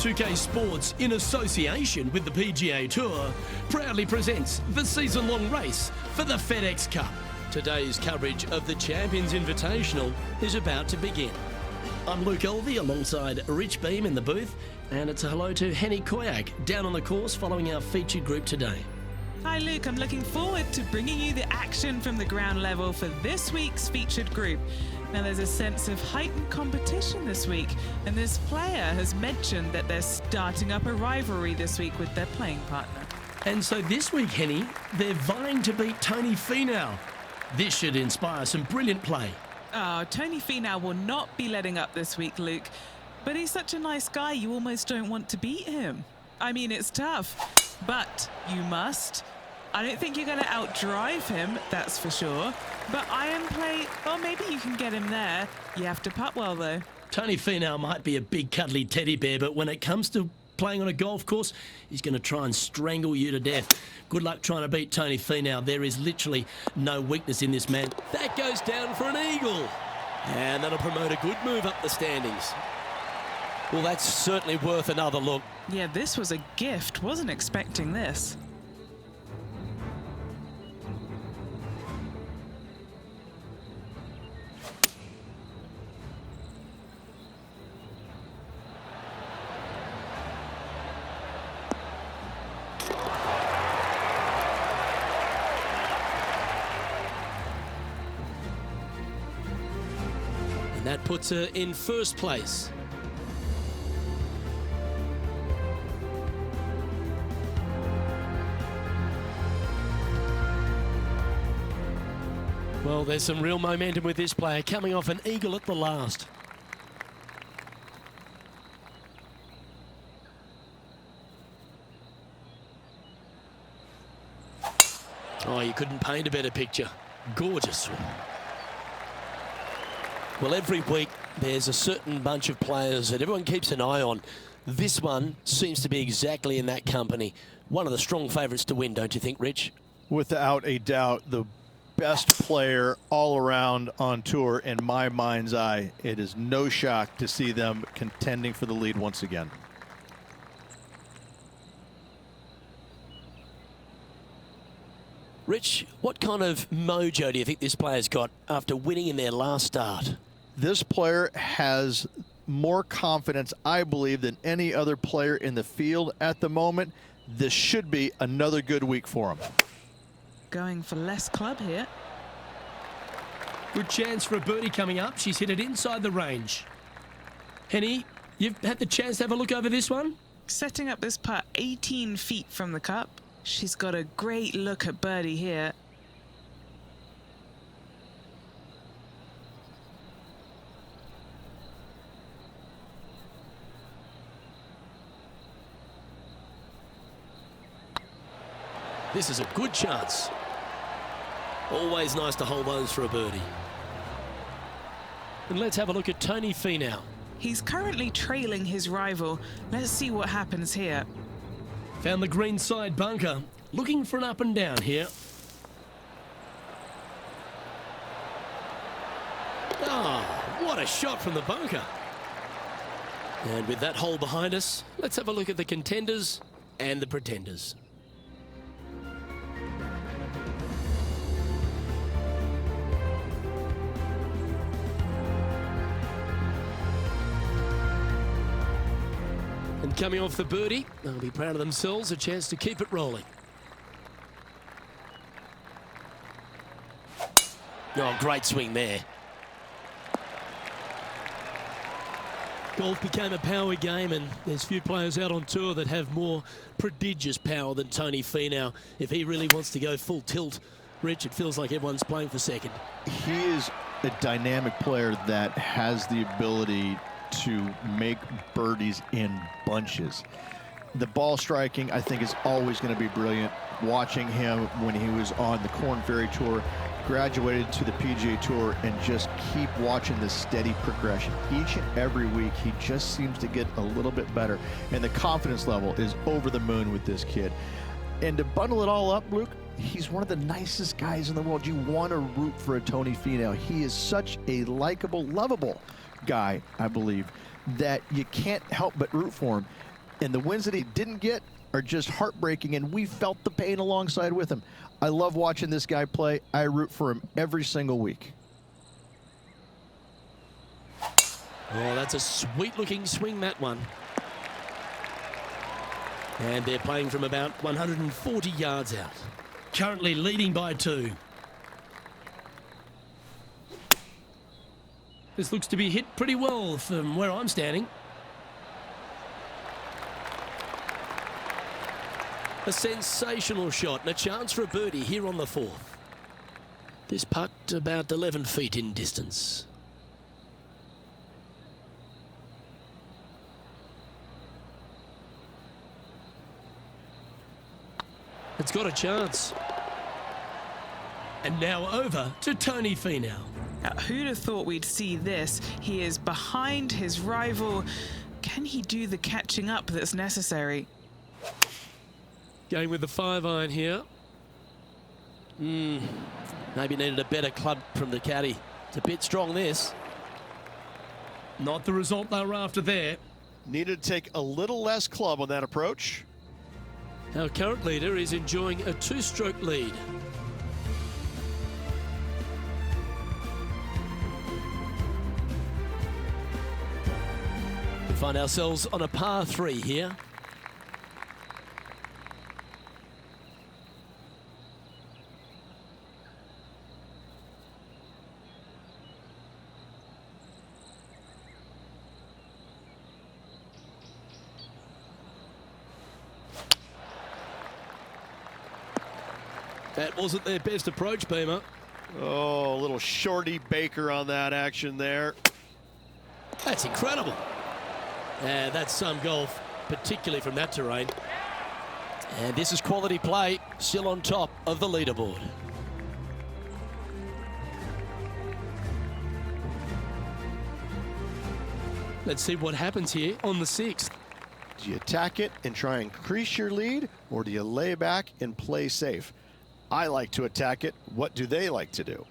2K Sports, in association with the PGA Tour, proudly presents the season-long race for the FedEx Cup. Today's coverage of the Champions Invitational is about to begin. I'm Luke Elvey alongside Rich Beam in the booth, and it's a hello to Henny Koyak down on the course following our featured group today. Hi Luke, I'm looking forward to bringing you the action from the ground level for this week's featured group. Now there's a sense of heightened competition this week, and this player has mentioned that they're starting up a rivalry this week with their playing partner. And so this week, Henny, they're vying to beat Tony Finau. This should inspire some brilliant play. Oh, Tony Finau will not be letting up this week, Luke. But he's such a nice guy, you almost don't want to beat him. I mean, it's tough, but you must. I don't think you're going to outdrive him, that's for sure. But iron play, well, maybe you can get him there. You have to putt well, though. Tony Finau might be a big cuddly teddy bear, but when it comes to playing on a golf course, he's going to try and strangle you to death. Good luck trying to beat Tony Finau. There is literally no weakness in this man. That goes down for an eagle. And that'll promote a good move up the standings. Well, that's certainly worth another look. Yeah, this was a gift. Wasn't expecting this. And that puts her in first place. Well, there's some real momentum with this player, coming off an eagle at the last. Oh, you couldn't paint a better picture. Gorgeous. Well, every week there's a certain bunch of players that everyone keeps an eye on. This one seems to be exactly in that company. One of the strong favourites to win, don't you think, Rich? Without a doubt, the best player all around on tour in my mind's eye. It is no shock to see them contending for the lead once again. Rich, what kind of mojo do you think this player's got after winning in their last start? This player has more confidence, I believe, than any other player in the field at the moment. This should be another good week for him. Going for less club here. Good chance for a birdie coming up. She's hit it inside the range. Henny, you've had the chance to have a look over this one? Setting up this putt 18 feet from the cup. She's got a great look at birdie here. This is a good chance. Always nice to hold those for a birdie. And let's have a look at Tony Finau. He's currently trailing his rival. Let's see what happens here. Found the green side bunker. Looking for an up and down here. Ah, what a shot from the bunker. And with that hole behind us, let's have a look at the contenders and the pretenders. And coming off the birdie, they'll be proud of themselves, a chance to keep it rolling. Oh, great swing there. Golf became a power game, and there's few players out on tour that have more prodigious power than Tony Finau. If he really wants to go full tilt, Rich, it feels like everyone's playing for second. He is a dynamic player that has the ability to make birdies in bunches. The ball striking, I think, is always going to be brilliant. Watching him when he was on the Korn Ferry Tour, graduated to the PGA Tour, and just keep watching this steady progression. Each and every week, he just seems to get a little bit better, and the confidence level is over the moon with this kid. And to bundle it all up, Luke, he's one of the nicest guys in the world. You want to root for a Tony Finau. He is such a likable, lovable guy, I believe, that you can't help but root for him. And the wins that he didn't get are just heartbreaking, and we felt the pain alongside with him. I love watching this guy play. I root for him every single week. Oh, that's a sweet-looking swing, that one. And they're playing from about 140 yards out. Currently leading by 2. This looks to be hit pretty well from where I'm standing. A sensational shot and a chance for a birdie here on the 4th. This putt about 11 feet in distance. It's got a chance. And now over to Tony Finau. Who'd have thought we'd see this? He is behind his rival. Can he do the catching up that's necessary? Going with the 5-iron here. Maybe needed a better club from the caddy. It's a bit strong, this. Not the result they were after there. Needed to take a little less club on that approach. Our current leader is enjoying a 2-stroke lead. We find ourselves on a par 3 here. That wasn't their best approach, Beamer. Oh, a little shorty Baker on that action there. That's incredible. That's some golf, particularly from that terrain. And this is quality play, still on top of the leaderboard. Let's see what happens here on the 6th. Do you attack it and try and increase your lead, or do you lay back and play safe? I like to attack it. What do they like to do?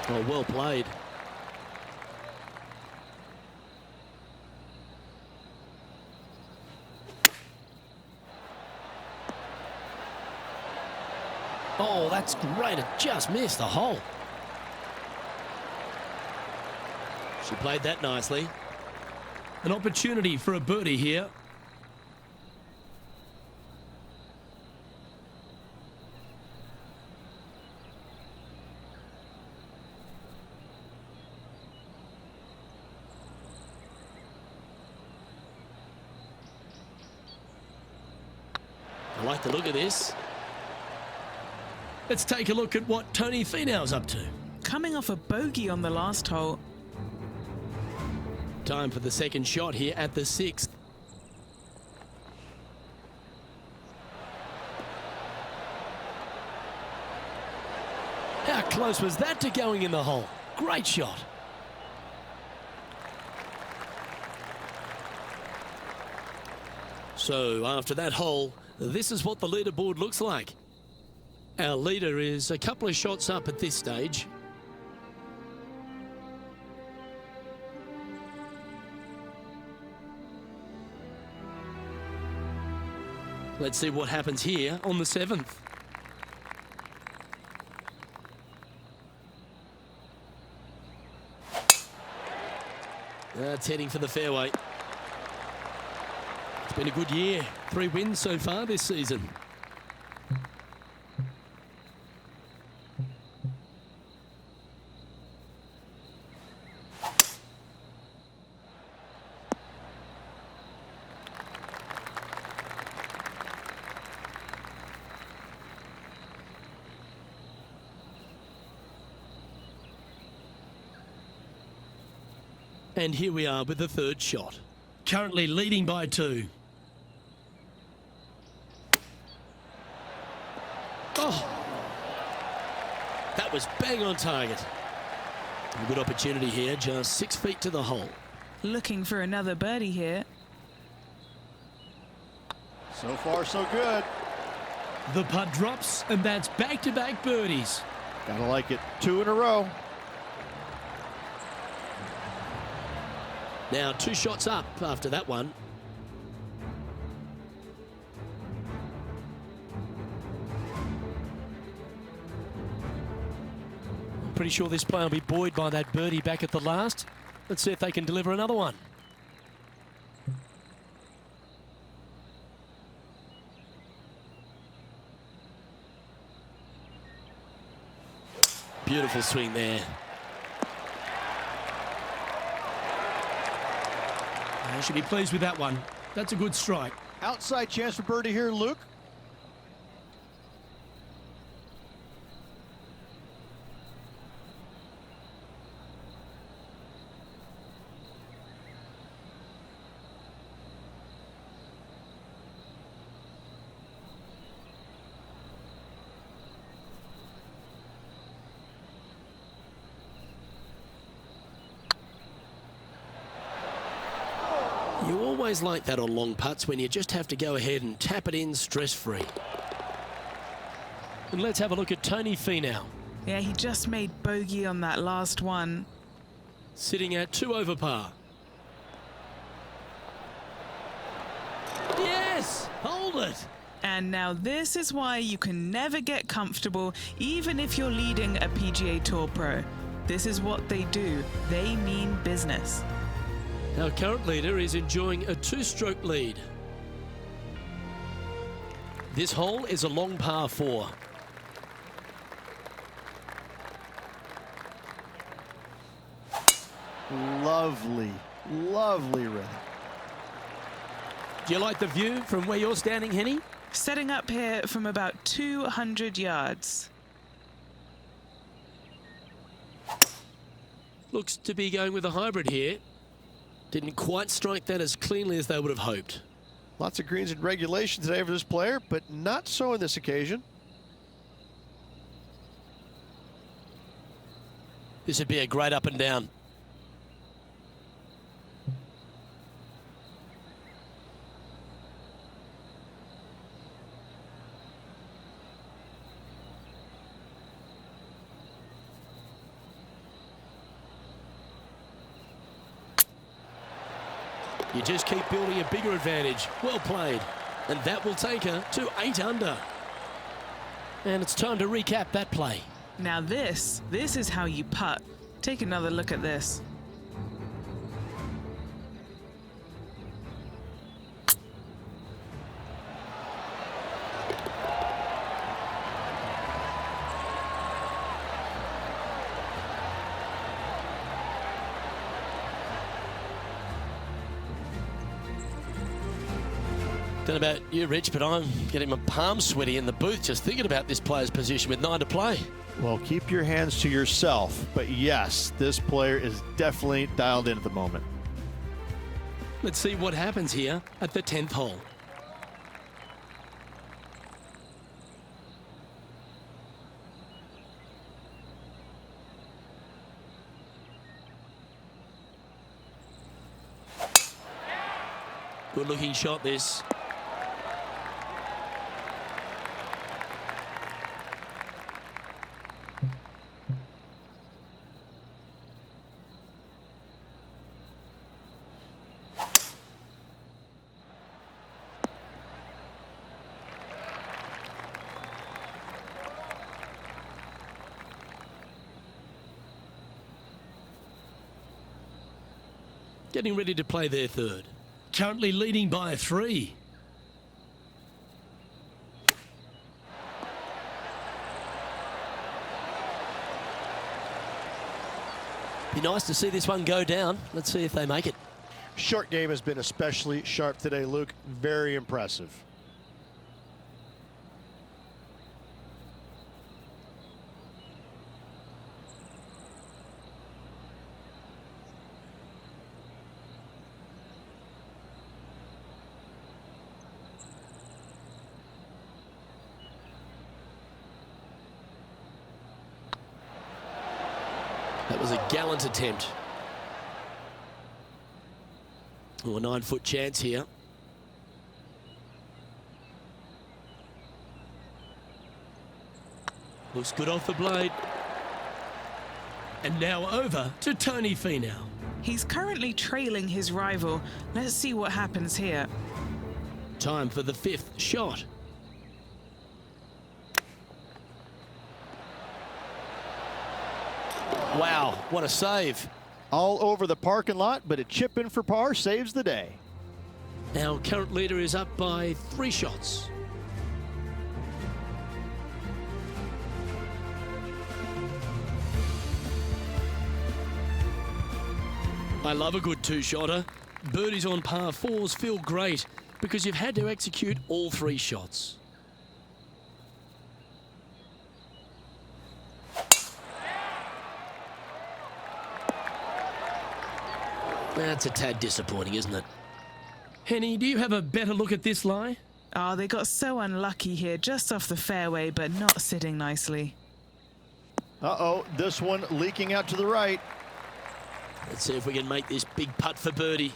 Oh, well played. Oh, that's great. It just missed the hole. She played that nicely. An opportunity for a birdie here. I like the look of this. Let's take a look at what Tony Finau's up to. Coming off a bogey on the last hole. Time for the second shot here at the 6th. How close was that to going in the hole? Great shot. So after that hole, this is what the leaderboard looks like. Our leader is a couple of shots up at this stage. Let's see what happens here on the 7th. That's heading for the fairway. It's been a good year. 3 wins so far this season. And here we are with the 3rd shot. Currently leading by 2. Oh! That was bang on target. A good opportunity here, just 6 feet to the hole. Looking for another birdie here. So far, so good. The putt drops, and that's back-to-back birdies. Gotta like it. 2 in a row. Now 2 shots up after that one. I'm pretty sure this player will be buoyed by that birdie back at the last. Let's see if they can deliver another one. Beautiful swing there. They should be pleased with that one. That's a good strike. Outside chance for birdie here, Luke. You always like that on long putts when you just have to go ahead and tap it in stress-free. And let's have a look at Tony Finau. Yeah, he just made bogey on that last one. Sitting at 2 over par. Yes! Hold it! And now this is why you can never get comfortable, even if you're leading a PGA Tour pro. This is what they do. They mean business. Our current leader is enjoying a 2-stroke lead. This hole is a long par 4. Lovely, lovely rhythm. Do you like the view from where you're standing, Henny? Setting up here from about 200 yards. Looks to be going with a hybrid here. Didn't quite strike that as cleanly as they would have hoped. Lots of greens in regulation today for this player, but not so on this occasion. This would be a great up and down. You just keep building a bigger advantage. Well played. And that will take her to 8 under. And it's time to recap that play. Now this is how you putt. Take another look at this. Don't know about you, Rich, but I'm getting my palms sweaty in the booth just thinking about this player's position with 9 to play. Well, keep your hands to yourself. But yes, this player is definitely dialed in at the moment. Let's see what happens here at the 10th hole. Good looking shot this. Getting ready to play their third. Currently leading by 3. Be nice to see this one go down. Let's see if they make it. Short game has been especially sharp today, Luke. Very impressive. That was a gallant attempt. Oh, a 9-foot chance here. Looks good off the blade. And now over to Tony Finau. He's currently trailing his rival. Let's see what happens here. Time for the 5th shot. Wow, what a save. All over the parking lot, but a chip in for par saves the day. Our current leader is up by 3 shots. I love a good 2-shotter. Birdies on par 4s feel great because you've had to execute all 3 shots. That's a tad disappointing, isn't it? Henny, do you have a better look at this lie? Oh, they got so unlucky here, just off the fairway, but not sitting nicely. Uh-oh, this one leaking out to the right. Let's see if we can make this big putt for birdie.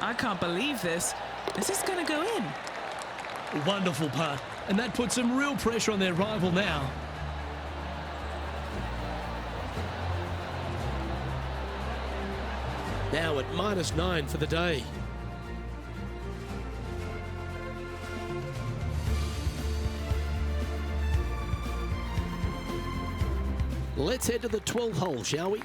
I can't believe this. Is this going to go in? Wonderful putt. And that puts some real pressure on their rival now. Now at -9 for the day. Let's head to the 12th hole, shall we?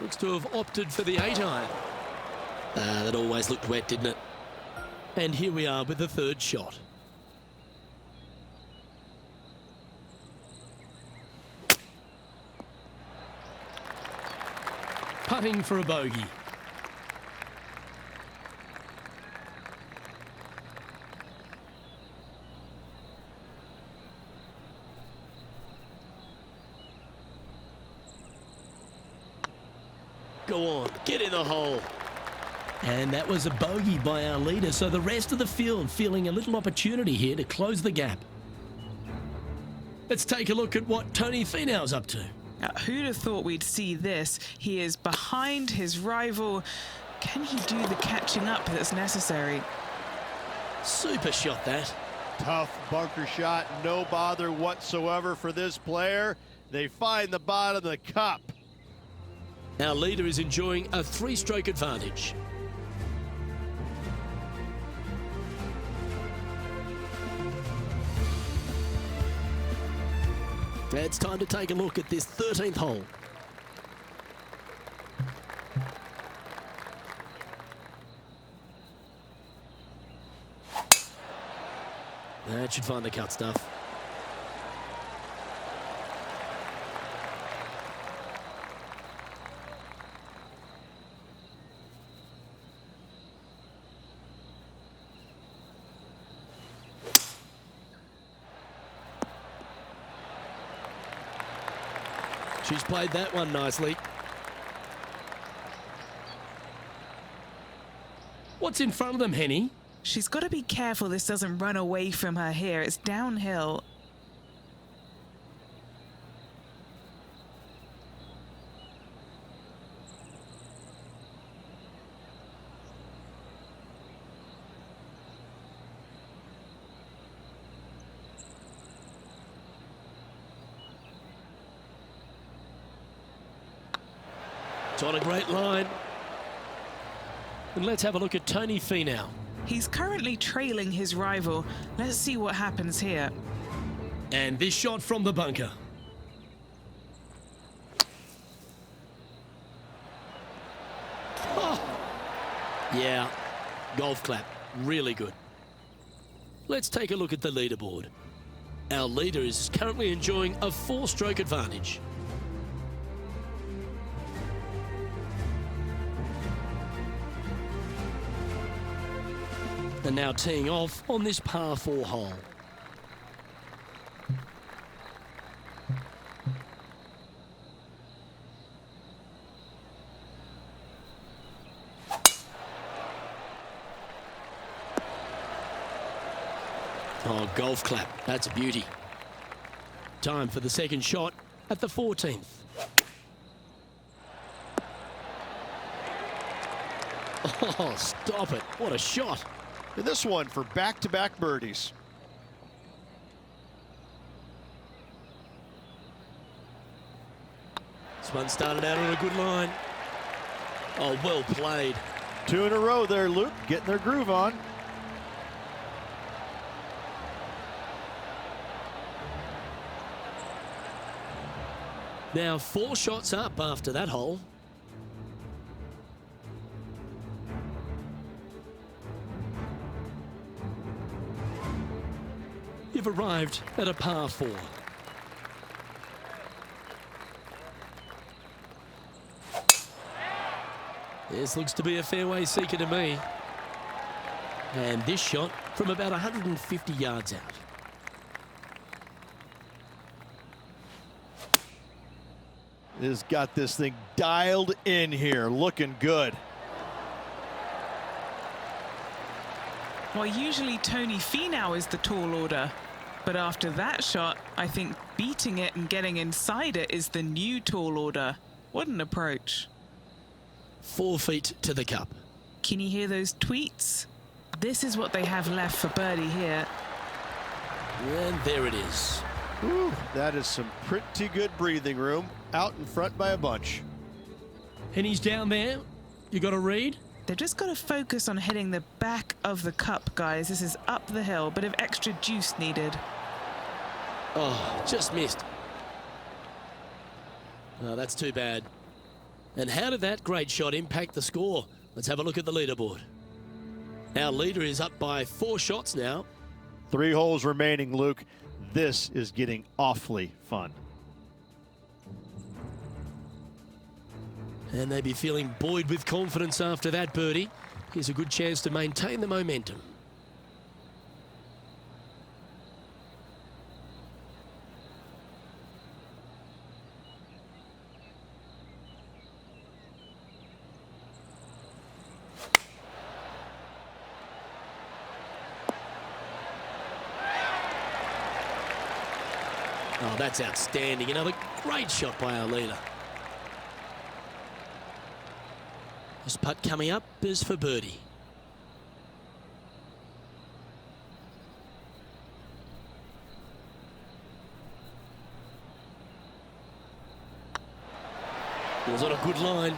Looks to have opted for the 8-iron. That always looked wet, didn't it? And here we are with the 3rd shot. Putting for a bogey. Go on, get in the hole. And that was a bogey by our leader, so the rest of the field feeling a little opportunity here to close the gap. Let's take a look at what Tony Finau's up to. Who'd have thought we'd see this? He is behind his rival. Can he do the catching up that's necessary? Super shot, that. Tough bunker shot, no bother whatsoever for this player. They find the bottom of the cup. Our leader is enjoying a 3-stroke advantage. It's time to take a look at this 13th hole. That should find the cut stuff. She's played that one nicely. What's in front of them, Henny? She's got to be careful this doesn't run away from her here. It's downhill. It's on a great line. And let's have a look at Tony Finau. He's currently trailing his rival. Let's see what happens here. And this shot from the bunker. Oh. Yeah, golf clap. Really good. Let's take a look at the leaderboard. Our leader is currently enjoying a 4-stroke advantage. And now teeing off on this par 4 hole. Oh, golf clap. That's a beauty. Time for the second shot at the 14th. Oh, stop it. What a shot. And this one for back-to-back birdies. This one started out on a good line. Oh, well played. 2 in a row there, Luke, getting their groove on. Now 4 shots up after that hole. You've arrived at a par 4. This looks to be a fairway seeker to me. And this shot from about 150 yards out. Has got this thing dialed in here, looking good. Well, usually Tony Finau is the tall order, but after that shot, I think beating it and getting inside it is the new tall order. What an approach. 4 feet to the cup. Can you hear those tweets? This is what they have left for birdie here. And there it is. Whew, that is some pretty good breathing room out in front by a bunch. And he's down there. You got a read? They've just got to focus on hitting the back of the cup, guys. This is up the hill, bit of extra juice needed. Oh, just missed. Oh, that's too bad. And how did that great shot impact the score? Let's have a look at the leaderboard. Our leader is up by 4 shots now. 3 holes remaining, Luke. This is getting awfully fun. And they'd be feeling buoyed with confidence after that birdie. Here's a good chance to maintain the momentum. Oh, that's outstanding. Another great shot by our leader. This putt coming up is for birdie. It was on a good line.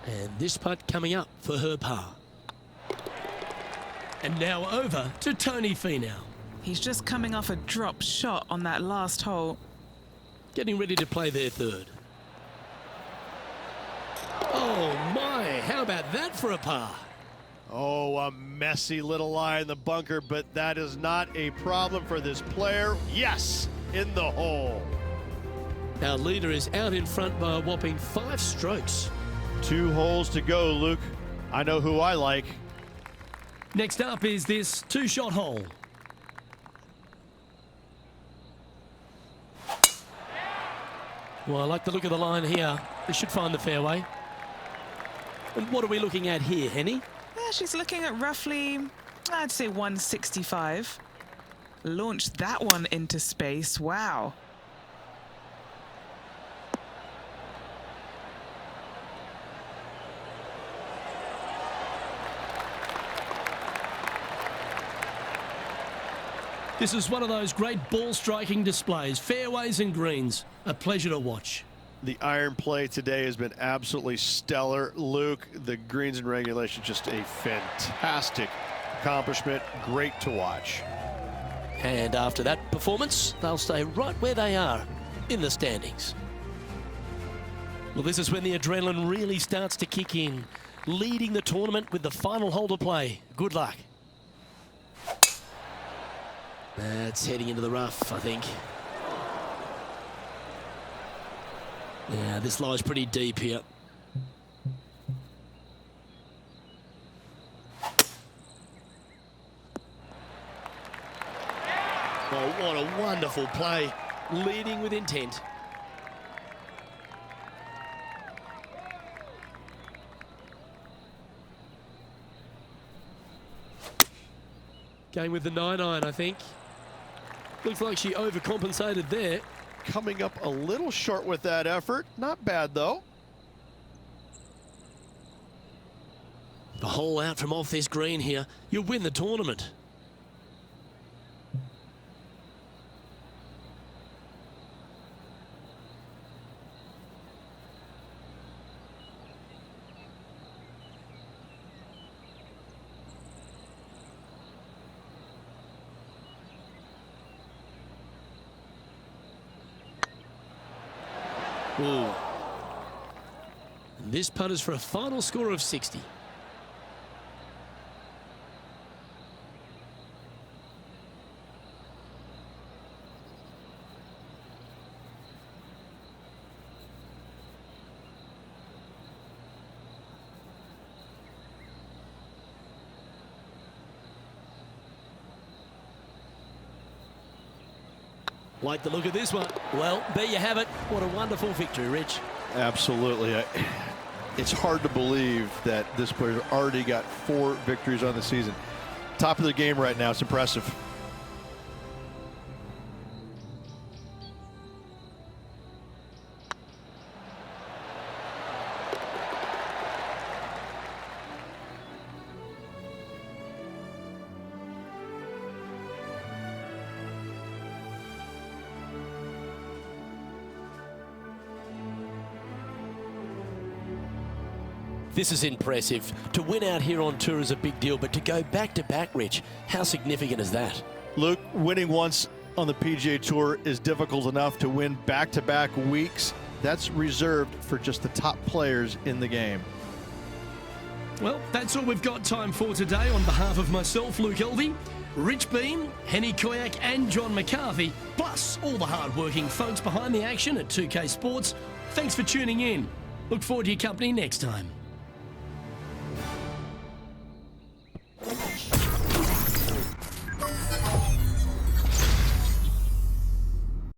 And this putt coming up for her par. And now over to Tony Finau. He's just coming off a drop shot on that last hole. Getting ready to play their third. Oh my, how about that for a par? Oh, a messy little lie in the bunker, but that is not a problem for this player. Yes, in the hole. Our leader is out in front by a whopping 5 strokes. 2 holes to go, Luke. I know who I like. Next up is this 2-shot hole. Well, I like the look of the line here. They should find the fairway. And what are we looking at here, Henny? Yeah, she's looking at roughly, I'd say 165. Launched that one into space. Wow. This is one of those great ball striking displays. Fairways and greens. A pleasure to watch. The iron play today has been absolutely stellar, Luke. The greens and regulation, just a fantastic accomplishment. Great to watch. And after that performance, they'll stay right where they are in the standings. Well, this is when the adrenaline really starts to kick in. Leading the tournament with the final hole to play. Good luck. That's heading into the rough, I think. Yeah, this lies pretty deep here. Oh, what a wonderful play. Leading with intent. Going with the 9-iron, I think. Looks like she overcompensated there. Coming up a little short with that effort. Not bad, though. The hole out from off this green here. You'll win the tournament. Ooh. And this putt is for a final score of 60. Like the look of this one. Well, there you have it. What a wonderful victory, Rich. Absolutely. It's hard to believe that this player's already got 4 victories on the season. Top of the game right now. It's impressive. This is impressive. To win out here on tour is a big deal, but to go back-to-back, Rich, how significant is that? Luke, winning once on the PGA Tour is difficult enough. To win back-to-back weeks, that's reserved for just the top players in the game. Well, that's all we've got time for today. On behalf of myself, Luke Elvey, Rich Bean, Henny Koyak and John McCarthy, plus all the hard-working folks behind the action at 2K Sports, thanks for tuning in. Look forward to your company next time.